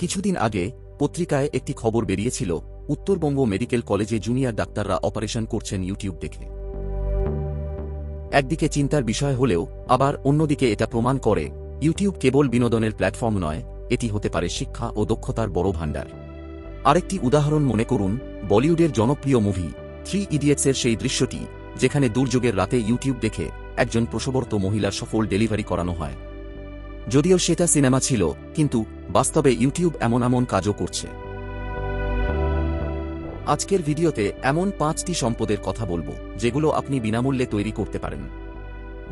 কিছুদিন আগে পত্রিকায় একটি খবর বেরিয়েছিল, উত্তরবঙ্গ মেডিকেল কলেজে জুনিয়র ডাক্তাররা অপারেশন করছেন ইউটিউব দেখে। একদিকে চিন্তার বিষয় হলেও আবার অন্যদিকে এটা প্রমাণ করে ইউটিউব কেবল বিনোদনের প্ল্যাটফর্ম নয়, এটি হতে পারে শিক্ষা ও দক্ষতার বড় ভাণ্ডার। আরেকটি উদাহরণ মনে করুন, বলিউডের জনপ্রিয় মুভি 3 ইডিয়টসের সেই দৃশ্যটি, যেখানে দুর্যোগের রাতে ইউটিউব দেখে একজন প্রসবরত মহিলার সফল ডেলিভারি করানো হয়। যদিও সেটা সিনেমা ছিল, কিন্তু বাস্তবে ইউটিউব এমন কাজও করছে। আজকের ভিডিওতে এমন 5টি সম্পদের কথা বলবো যেগুলো আপনি বিনামূল্যে তৈরি করতে পারেন।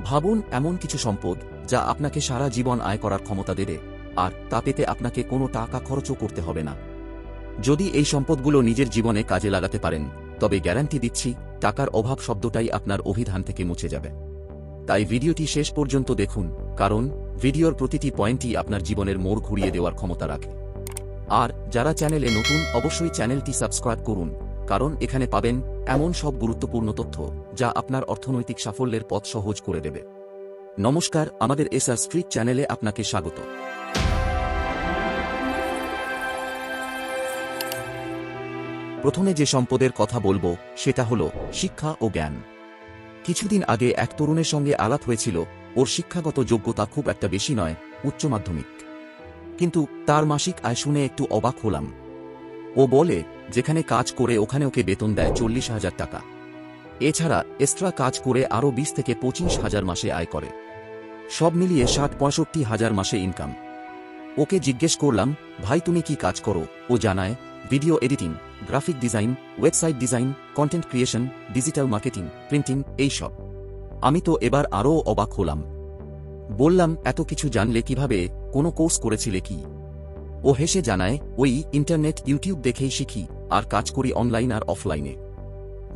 ভাবুন, এমন কিছু সম্পদ যা আপনাকে সারা জীবন আয় করার ক্ষমতা দেবে, আর তা পেতে আপনাকে কোনো টাকা খরচও করতে হবে না। যদি এই সম্পদগুলো নিজের জীবনে কাজে লাগাতে পারেন, তবে গ্যারান্টি দিচ্ছি টাকার অভাব শব্দটাই আপনার অভিধান থেকে মুছে যাবে। তাই ভিডিওটি শেষ পর্যন্ত দেখুন, কারণ ভিডিওর প্রতিটি পয়েন্টই আপনার জীবনের মোড় ঘুরিয়ে দেওয়ার ক্ষমতা রাখে। আর যারা চ্যানেলে নতুন, অবশ্যই চ্যানেলটি সাবস্ক্রাইব করুন, কারণ এখানে পাবেন এমন সব গুরুত্বপূর্ণ তথ্য যা আপনার অর্থনৈতিক সাফল্যের পথ সহজ করে দেবে। নমস্কার, আমাদের এসআর স্ট্রিট চ্যানেলে আপনাকে স্বাগত। প্রথমে যে সম্পদের কথা বলবো সেটা হলো শিক্ষা ও জ্ঞান। কিছুদিন আগে এক তরুণের সঙ্গে আলাপ হয়েছিল। ওর শিক্ষাগত যোগ্যতা খুব একটা বেশি নয়, উচ্চ মাধ্যমিক। কিন্তু তার মাসিক আয় শুনে একটু অবাক হলাম। ও বলে, যেখানে কাজ করে ওখানে ওকে বেতন দেয় 40,000 টাকা। এছাড়া এক্সট্রা কাজ করে আরও 20 থেকে 25,000 মাসে আয় করে। সব মিলিয়ে 60-65,000 মাসে ইনকাম। ওকে জিজ্ঞেস করলাম, ভাই তুমি কি কাজ করো? ও জানায়, video editing, graphic design, website design, content creation, digital marketing, printing, এইসব। আমি তো এবার আরও অবাক হলাম। বললাম, এত কিছু জানলে কিভাবে? কোনো কোর্স করেছিলে কি? ও হেসে জানায়, ওই ইন্টারনেট, ইউটিউব দেখেই শিখি, আর কাজ করি অনলাইন আর অফলাইনে।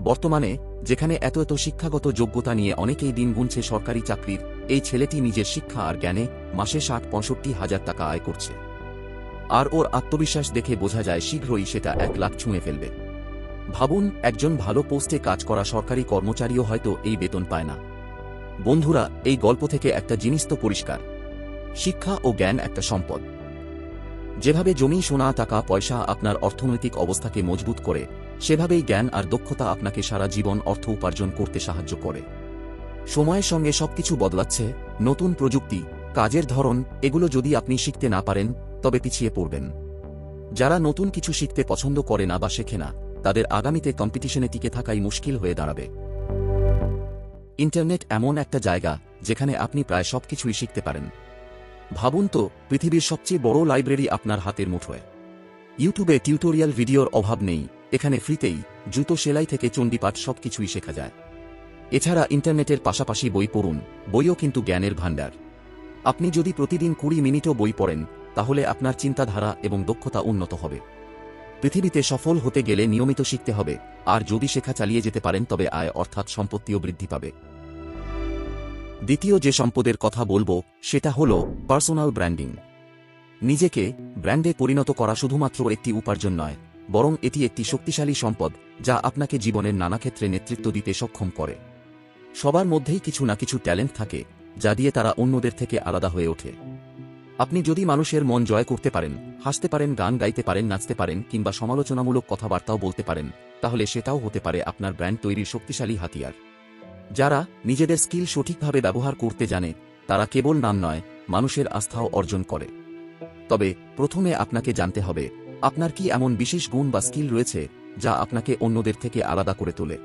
বর্তমানে যেখানে এত শিক্ষাগত যোগ্যতা নিয়ে অনেকেই দিন গুনছে সরকারি চাকরির, এই ছেলেটি নিজের শিক্ষা আর জ্ঞানে মাসে 60-65,000 টাকা আয় করছে। আর ওর আত্মবিশ্বাস দেখে বোঝা যায় শীঘ্রই সেটা 1 লাখ ছুঁয়ে ফেলবে। ভাবুন, একজন ভালো পোস্টে কাজ করা সরকারি কর্মচারীও হয়তো এই বেতন পায় না। বন্ধুরা, এই গল্প থেকে একটা জিনিস তো পরিষ্কার, শিক্ষা ও জ্ঞান একটা সম্পদ। যেভাবে জমি, সোনা, টাকা পয়সা আপনার অর্থনৈতিক অবস্থাকে মজবুত করে, সেভাবেই জ্ঞান আর দক্ষতা আপনাকে সারা জীবন অর্থ উপার্জন করতে সাহায্য করে। সময়ের সঙ্গে সবকিছু বদলাচ্ছে, নতুন প্রযুক্তি, কাজের ধরন, এগুলো যদি আপনি শিখতে না পারেন তবে পিছিয়ে পড়বেন। যারা নতুন কিছু শিখতে পছন্দ করে না বা শেখে না, তাদের আগামীতে কম্পিটিশনে টিকে থাকাই মুশকিল হয়ে দাঁড়াবে। ইন্টারনেট এমন একটা জায়গা যেখানে আপনি প্রায় সবকিছুই শিখতে পারেন। ভাবুন তো, পৃথিবীর সবচেয়ে বড় লাইব্রেরি আপনার হাতের মুঠোয়। ইউটিউবে টিউটোরিয়াল ভিডিওর অভাব নেই, এখানে ফ্রিতেই জুতো সেলাই থেকে চণ্ডীপাঠ সবকিছুই শেখা যায়। এছাড়া ইন্টারনেটের পাশাপাশি বই পড়ুন, বইও কিন্তু জ্ঞানের ভাণ্ডার। আপনি যদি প্রতিদিন 20 মিনিটও বই পড়েন, তাহলে আপনার চিন্তাধারা এবং দক্ষতা উন্নত হবে। পৃথিবীতে সফল হতে গেলে নিয়মিত শিখতে হবে, আর যদি শেখা চালিয়ে যেতে পারেন তবে আয় অর্থাৎ সম্পত্তিও বৃদ্ধি পাবে। দ্বিতীয় যে সম্পদের কথা বলবো সেটা হলো পার্সোনাল ব্র্যান্ডিং। নিজেকে ব্র্যান্ডে পরিণত করা শুধুমাত্র একটি উপার্জন নয়, বরং এটি একটি শক্তিশালী সম্পদ যা আপনাকে জীবনের নানা ক্ষেত্রে নেতৃত্ব দিতে সক্ষম করে। সবার মধ্যেই কিছু না কিছু ট্যালেন্ট থাকে, যা দিয়ে তারা অন্যদের থেকে আলাদা হয়ে ওঠে। আপনি যদি মানুষের মন জয় করতে পারেন, হাসতে পারেন, গান গাইতে পারেন, নাচতে পারেন, কিংবা সমালোচনামূলক কথাবার্তাও বলতে পারেন, তাহলে সেটাও হতে পারে আপনার ব্র্যান্ড তৈরির শক্তিশালী হাতিয়ার। যারা নিজেদের স্কিল সঠিকভাবে ব্যবহার করতে জানে, তারা কেবল নাম নয়, মানুষের আস্থাও অর্জন করে। তবে প্রথমে আপনাকে জানতে হবে আপনার কি এমন বিশেষ গুণ বা স্কিল রয়েছে যা আপনাকে অন্যদের থেকে আলাদা করে তোলে।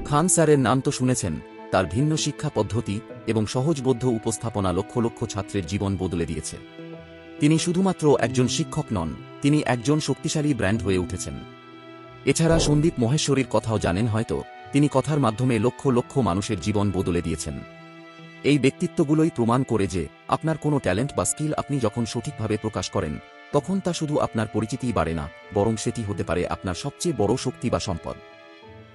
খান স্যারের নাম তো শুনেছেন। তার ভিন্ন শিক্ষা পদ্ধতি এবং সহজবোধ্য উপস্থাপনা লক্ষ লক্ষ ছাত্রের জীবন বদলে দিয়েছে। তিনি শুধুমাত্র একজন শিক্ষক নন, তিনি একজন শক্তিশালী ব্র্যান্ড হয়ে উঠেছেন। এছাড়া সন্দীপ মহেশ্বরীর কথাও জানেন হয়তো, তিনি কথার মাধ্যমে লক্ষ লক্ষ মানুষের জীবন বদলে দিয়েছেন। এই ব্যক্তিত্বগুলোই প্রমাণ করে যে আপনার কোনো ট্যালেন্ট বা স্কিল আপনি যখন সঠিকভাবে প্রকাশ করেন, তখন তা শুধু আপনার পরিচিতিই বাড়ে না, বরং সেটি হতে পারে আপনার সবচেয়ে বড় শক্তি বা সম্পদ।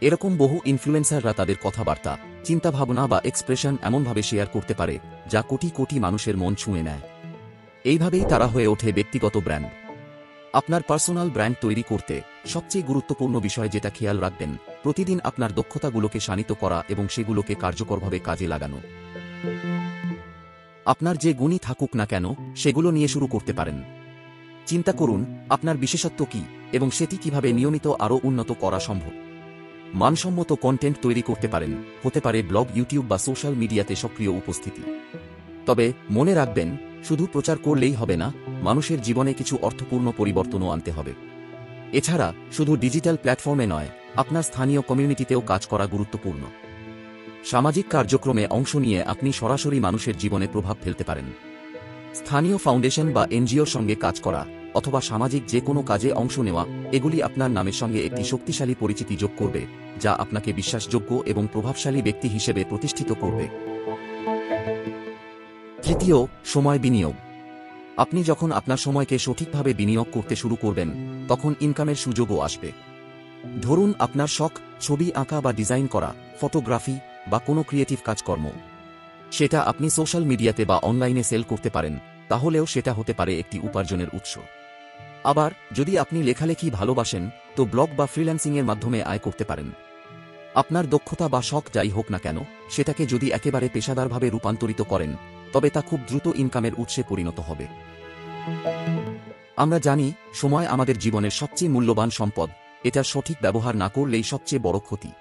এরকম বহু ইনফ্লুয়েন্সাররা তাদের কথাবার্তা, চিন্তাভাবনা বা এক্সপ্রেশন এমনভাবে শেয়ার করতে পারে যা কোটি কোটি মানুষের মন ছুঁয়ে নেয়। এইভাবেই তারা হয়ে ওঠে ব্যক্তিগত ব্র্যান্ড। আপনার পার্সোনাল ব্র্যান্ড তৈরি করতে সবচেয়ে গুরুত্বপূর্ণ বিষয় যেটা খেয়াল রাখবেন, প্রতিদিন আপনার দক্ষতাগুলোকে শানিত করা এবং সেগুলোকে কার্যকরভাবে কাজে লাগানো। আপনার যে গুণই থাকুক না কেন, সেগুলো নিয়ে শুরু করতে পারেন। চিন্তা করুন আপনার বিশেষত্ব কী এবং সেটি কিভাবে নিয়মিত আরও উন্নত করা সম্ভব। মানসম্মত কন্টেন্ট তৈরি করতে পারেন, হতে পারে ব্লগ, ইউটিউব বা সোশ্যাল মিডিয়াতে সক্রিয় উপস্থিতি। তবে মনে রাখবেন, শুধু প্রচার করলেই হবে না, মানুষের জীবনে কিছু অর্থপূর্ণ পরিবর্তনও আনতে হবে। এছাড়া শুধু ডিজিটাল প্ল্যাটফর্মে নয়, আপনার স্থানীয় কমিউনিটিতেও কাজ করা গুরুত্বপূর্ণ। সামাজিক কার্যক্রমে অংশ নিয়ে আপনি সরাসরি মানুষের জীবনে প্রভাব ফেলতে পারেন। স্থানীয় ফাউন্ডেশন বা এনজিওর সঙ্গে কাজ করা অথবা সামাজিক যে কোনো কাজে অংশ নেওয়া, এগুলি আপনার নামের সঙ্গে একটি শক্তিশালী পরিচিতি যোগ করবে, যা আপনাকে বিশ্বাসযোগ্য এবং প্রভাবশালী ব্যক্তি হিসেবে প্রতিষ্ঠিত করবে। তৃতীয়, সময় বিনিয়োগ। আপনি যখন আপনার সময়কে সঠিকভাবে বিনিয়োগ করতে শুরু করবেন, তখন ইনকামের সুযোগও আসবে। ধরুন আপনার শখ ছবি আঁকা বা ডিজাইন করা, ফটোগ্রাফি বা কোনো ক্রিয়েটিভ কাজকর্ম। সেটা আপনি সোশ্যাল মিডিয়াতে বা অনলাইনে সেল করতে পারেন, তাহলেও সেটা হতে পারে একটি উপার্জনের উৎস। আবার যদি আপনি লেখালেখি ভালোবাসেন, তো ব্লগ বা ফ্রিল্যান্সিংয়ের মাধ্যমে আয় করতে পারেন। আপনার দক্ষতা বা শখ যাই হোক না কেন, সেটাকে যদি একেবারে পেশাদারভাবে রূপান্তরিত করেন, তবে তা খুব দ্রুত ইনকামের উৎসে পরিণত হবে। আমরা জানি, সময় আমাদের জীবনের সবচেয়ে মূল্যবান সম্পদ। এটার সঠিক ব্যবহার না করলেই সবচেয়ে বড় ক্ষতি।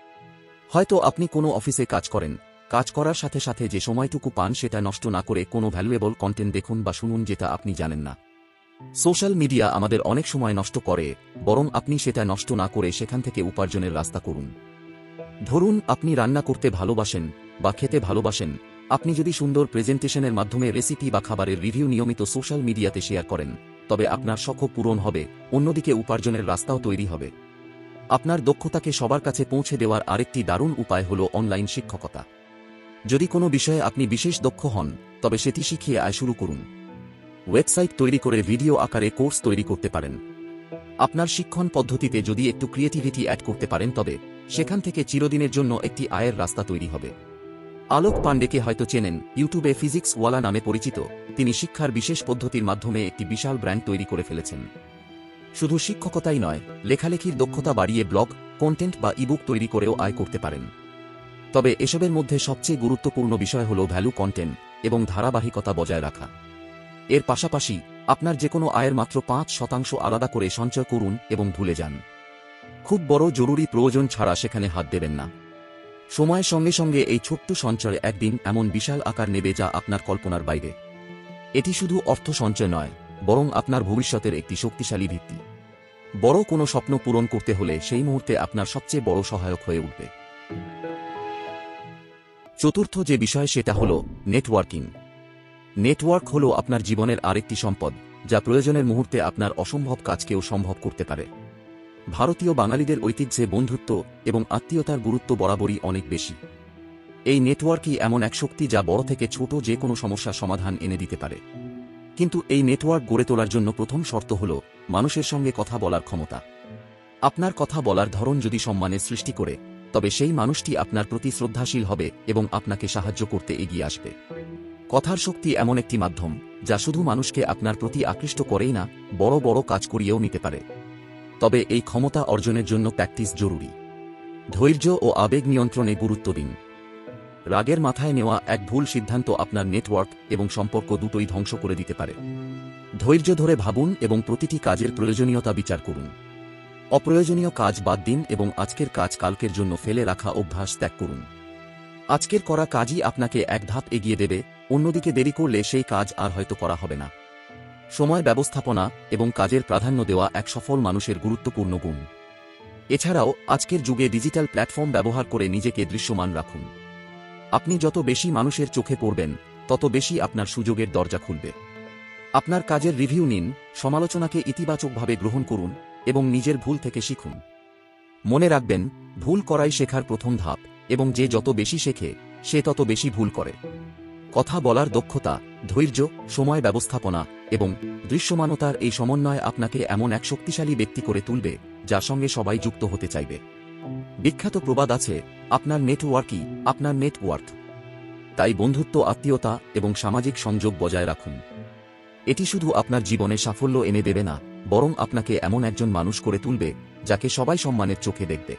হয়তো আপনি কোনো অফিসে কাজ করেন, কাজ করার সাথে সাথে যে সময়টুকু পান সেটা নষ্ট না করে কোনো ভ্যালুয়েবল কন্টেন্ট দেখুন বা শুনুন যেটা আপনি জানেন না। সোশ্যাল মিডিয়া আমাদের অনেক সময় নষ্ট করে, বরং আপনি সেটা নষ্ট না করে সেখান থেকে উপার্জনের রাস্তা করুন। ধরুন আপনি রান্না করতে ভালোবাসেন বা খেতে ভালোবাসেন, আপনি যদি সুন্দর প্রেজেন্টেশনের মাধ্যমে রেসিপি বা খাবারের রিভিউ নিয়মিত সোশ্যাল মিডিয়াতে শেয়ার করেন, তবে আপনার শখও পূরণ হবে, অন্যদিকে উপার্জনের রাস্তাও তৈরি হবে। আপনার দক্ষতাকে সবার কাছে পৌঁছে দেওয়ার আরেকটি দারুণ উপায় হল অনলাইন শিক্ষকতা। যদি কোনো বিষয়ে আপনি বিশেষ দক্ষ হন, তবে সেটি শিখিয়ে আয় শুরু করুন। ওয়েবসাইট তৈরি করে ভিডিও আকারে কোর্স তৈরি করতে পারেন। আপনার শিক্ষণ পদ্ধতিতে যদি একটু ক্রিয়েটিভিটি অ্যাড করতে পারেন, তবে সেখান থেকে চিরদিনের জন্য একটি আয়ের রাস্তা তৈরি হবে। আলোক পাণ্ডেকে হয়তো চেনেন, ইউটিউবে ফিজিক্স ওয়ালা নামে পরিচিত। তিনি শিক্ষার বিশেষ পদ্ধতির মাধ্যমে একটি বিশাল ব্র্যান্ড তৈরি করে ফেলেছেন। শুধু শিক্ষকতাই নয়, লেখালেখির দক্ষতা বাড়িয়ে ব্লগ, কন্টেন্ট বা ইবুক তৈরি করেও আয় করতে পারেন। তবে এসবের মধ্যে সবচেয়ে গুরুত্বপূর্ণ বিষয় হল ভ্যালু কন্টেন্ট এবং ধারাবাহিকতা বজায় রাখা। এর পাশাপাশি আপনার যেকোনো আয়ের মাত্র 5% আলাদা করে সঞ্চয় করুন এবং ভুলে যান। খুব বড় জরুরি প্রয়োজন ছাড়া সেখানে হাত দেবেন না। সময়ের সঙ্গে সঙ্গে এই ছোট্ট সঞ্চয় একদিন এমন বিশাল আকার নেবে যা আপনার কল্পনার বাইরে। এটি শুধু অর্থ সঞ্চয় নয়, বরং আপনার ভবিষ্যতের একটি শক্তিশালী ভিত্তি। বড় কোনো স্বপ্ন পূরণ করতে হলে সেই মুহূর্তে আপনার সবচেয়ে বড় সহায়ক হয়ে উঠবে। চতুর্থ যে বিষয় সেটা হল নেটওয়ার্কিং। নেটওয়ার্ক হল আপনার জীবনের আরেকটি সম্পদ, যা প্রয়োজনের মুহূর্তে আপনার অসম্ভব কাজকেও সম্ভব করতে পারে। ভারতীয় বাঙালিদের ঐতিহ্যে বন্ধুত্ব এবং আত্মীয়তার গুরুত্ব বরাবরই অনেক বেশি। এই নেটওয়ার্কই এমন এক শক্তি যা বড় থেকে ছোট যে কোনো সমস্যার সমাধান এনে দিতে পারে। কিন্তু এই নেটওয়ার্ক গড়ে তোলার জন্য প্রথম শর্ত হল মানুষের সঙ্গে কথা বলার ক্ষমতা। আপনার কথা বলার ধরন যদি সম্মানের সৃষ্টি করে, তবে সেই মানুষটি আপনার প্রতি শ্রদ্ধাশীল হবে এবং আপনাকে সাহায্য করতে এগিয়ে আসবে। কথার শক্তি এমন একটি মাধ্যম যা শুধু মানুষকে আপনার প্রতি আকৃষ্ট করেই না, বড় বড় কাজ করিয়েও নিতে পারে। তবে এই ক্ষমতা অর্জনের জন্য প্র্যাকটিস জরুরি। ধৈর্য ও আবেগ নিয়ন্ত্রণে গুরুত্ব দিন। রাগের মাথায় নেওয়া এক ভুল সিদ্ধান্ত আপনার নেটওয়ার্ক এবং সম্পর্ক দুটোই ধ্বংস করে দিতে পারে। ধৈর্য ধরে ভাবুন এবং প্রতিটি কাজের প্রয়োজনীয়তা বিচার করুন। অপ্রয়োজনীয় কাজ বাদ দিন এবং আজকের কাজ কালকের জন্য ফেলে রাখা অভ্যাস ত্যাগ করুন। আজকের করা কাজই আপনাকে এক ধাপ এগিয়ে দেবে, অন্যদিকে দেরি করলে সেই কাজ আর হয়তো করা হবে না। সময় ব্যবস্থাপনা এবং কাজের প্রাধান্য দেওয়া এক সফল মানুষের গুরুত্বপূর্ণ গুণ। এছাড়াও আজকের যুগে ডিজিটাল প্ল্যাটফর্ম ব্যবহার করে নিজেকে দৃশ্যমান রাখুন। আপনি যত বেশি মানুষের চোখে পড়বেন, তত বেশি আপনার সুযোগের দরজা খুলবে। আপনার কাজের রিভিউ নিন, সমালোচনাকে ইতিবাচকভাবে গ্রহণ করুন এবং নিজের ভুল থেকে শিখুন। মনে রাখবেন, ভুল করাই শেখার প্রথম ধাপ, এবং যে যত বেশি শেখে সে তত বেশি ভুল করে। কথা বলার দক্ষতা, ধৈর্য, সময় ব্যবস্থাপনা এবং দৃশ্যমানতার এই সমন্বয় আপনাকে এমন এক শক্তিশালী ব্যক্তি করে তুলবে যার সঙ্গে সবাই যুক্ত হতে চাইবে। বিখ্যাত প্রবাদ আছে, আপনার নেটওয়ার্কই আপনার নেটওয়ার্থ। তাই বন্ধুত্ব, আত্মীয়তা এবং সামাজিক সংযোগ বজায় রাখুন। এটি শুধু আপনার জীবনে সাফল্য এনে দেবে না, বরং আপনাকে এমন একজন মানুষ করে তুলবে যাকে সবাই সম্মানের চোখে দেখবে।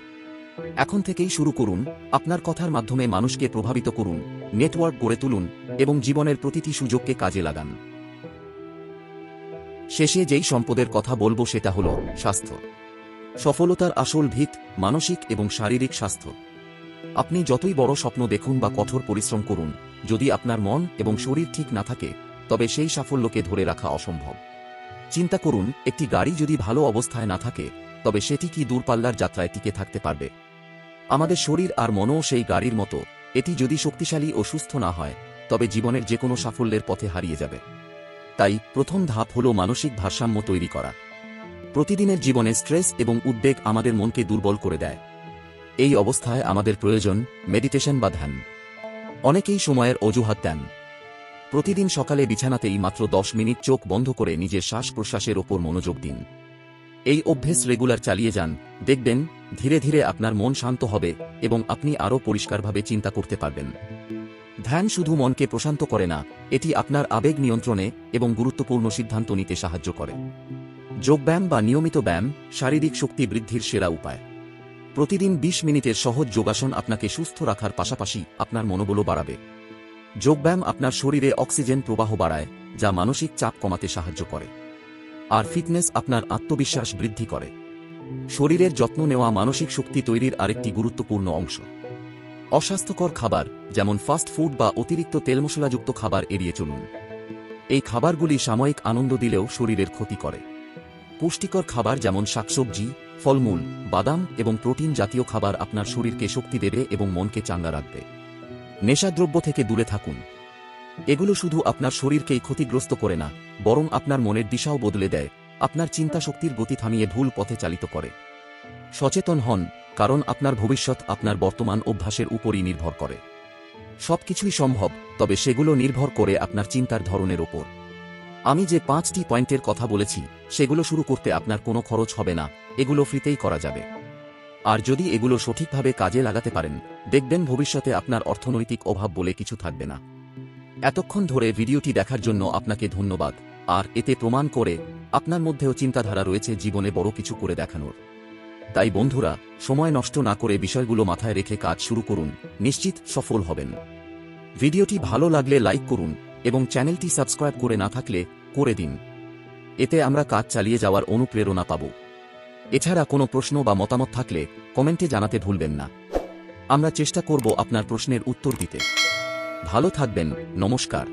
এখন থেকেই শুরু করুন, আপনার কথার মাধ্যমে মানুষকে প্রভাবিত করুন, নেটওয়ার্ক গড়ে তুলুন এবং জীবনের প্রতিটি সুযোগকে কাজে লাগান। শেষে যেই সম্পদের কথা বলবো সেটা হলো স্বাস্থ্য। সফলতার আসল ভিত মানসিক এবং শারীরিক স্বাস্থ্য। আপনি যতই বড় স্বপ্ন দেখুন বা কঠোর পরিশ্রম করুন, যদি আপনার মন এবং শরীর ঠিক না থাকে তবে সেই সাফল্যকে ধরে রাখা অসম্ভব। চিন্তা করুন, একটি গাড়ি যদি ভালো অবস্থায় না থাকে তবে সেটি কি দূরপাল্লার যাত্রায় টিকে থাকতে পারবে? আমাদের শরীর আর মনও সেই গাড়ির মতো, এটি যদি শক্তিশালী ও সুস্থ না হয় তবে জীবনের যে কোনো সাফল্যের পথে হারিয়ে যাবে। তাই প্রথম ধাপ হল মানসিক ভারসাম্য তৈরি করা। প্রতিদিনের জীবনে স্ট্রেস এবং উদ্বেগ আমাদের মনকে দুর্বল করে দেয়। এই অবস্থায় আমাদের প্রয়োজন মেডিটেশন বা ধ্যান। অনেকেই সময়ের অজুহাত দেন। প্রতিদিন সকালে বিছানাতেই মাত্র 10 মিনিট চোখ বন্ধ করে নিজের শ্বাস প্রশ্বাসের ওপর মনোযোগ দিন। এই অভ্যেস রেগুলার চালিয়ে যান, দেখবেন ধীরে ধীরে আপনার মন শান্ত হবে এবং আপনি আরও পরিষ্কারভাবে চিন্তা করতে পারবেন। ধ্যান শুধু মনকে প্রশান্ত করে না, এটি আপনার আবেগ নিয়ন্ত্রণে এবং গুরুত্বপূর্ণ সিদ্ধান্ত নিতে সাহায্য করে। যোগব্যায়াম বা নিয়মিত ব্যায়াম শারীরিক শক্তি বৃদ্ধির সেরা উপায়। প্রতিদিন 20 মিনিটের সহজ যোগাসন আপনাকে সুস্থ রাখার পাশাপাশি আপনার মনোবলও বাড়াবে। যোগব্যায়াম আপনার শরীরে অক্সিজেন প্রবাহ বাড়ায়, যা মানসিক চাপ কমাতে সাহায্য করে। আর ফিটনেস আপনার আত্মবিশ্বাস বৃদ্ধি করে। শরীরের যত্ন নেওয়া মানসিক শক্তি তৈরির আরেকটি গুরুত্বপূর্ণ অংশ। অস্বাস্থ্যকর খাবার যেমন ফাস্ট ফুড বা অতিরিক্ত তেলমশলাযুক্ত খাবার এড়িয়ে চলুন। এই খাবারগুলি সাময়িক আনন্দ দিলেও শরীরের ক্ষতি করে। পুষ্টিকর খাবার যেমন শাকসবজি, ফলমূল, বাদাম এবং প্রোটিন জাতীয় খাবার আপনার শরীরকে শক্তি দেবে এবং মনকে চাঙ্গা রাখবে। নেশাদ্রব্য থেকে দূরে থাকুন। এগুলো শুধু আপনার শরীরকেই ক্ষতিগ্রস্ত করে না, বরং আপনার মনের দিশাও বদলে দেয়, আপনার চিন্তা শক্তির গতি থামিয়ে ভুল পথে চালিত করে। সচেতন হন, কারণ আপনার ভবিষ্যৎ আপনার বর্তমান অভ্যাসের উপরই নির্ভর করে। সবকিছুই সম্ভব, তবে সেগুলো নির্ভর করে আপনার চিন্তার ধরনের ওপর। আমি যে 5টি পয়েন্টের কথা বলেছি সেগুলো শুরু করতে আপনার কোনো খরচ হবে না, এগুলো ফ্রিতেই করা যাবে। আর যদি এগুলো সঠিকভাবে কাজে লাগাতে পারেন, দেখবেন ভবিষ্যতে আপনার অর্থনৈতিক অভাব বলে কিছু থাকবে না। এতক্ষণ ধরে ভিডিওটি দেখার জন্য আপনাকে ধন্যবাদ। আর এতে প্রমাণ করে আপনার মধ্যেও চিন্তাধারা রয়েছে জীবনে বড় কিছু করে দেখানোর। তাই বন্ধুরা, সময় নষ্ট না করে বিষয়গুলো মাথায় রেখে কাজ শুরু করুন, নিশ্চিত সফল হবেন। ভিডিওটি ভালো লাগলে লাইক করুন এবং চ্যানেলটি সাবস্ক্রাইব করে না থাকলে করে দিন। এতে আমরা কাজ চালিয়ে যাওয়ার অনুপ্রেরণা পাব। এছাড়া কোনো প্রশ্ন বা মতামত থাকলে কমেন্টে জানাতে ভুলবেন না। আমরা চেষ্টা করব আপনার প্রশ্নের উত্তর দিতে। ভালো থাকবেন, নমস্কার।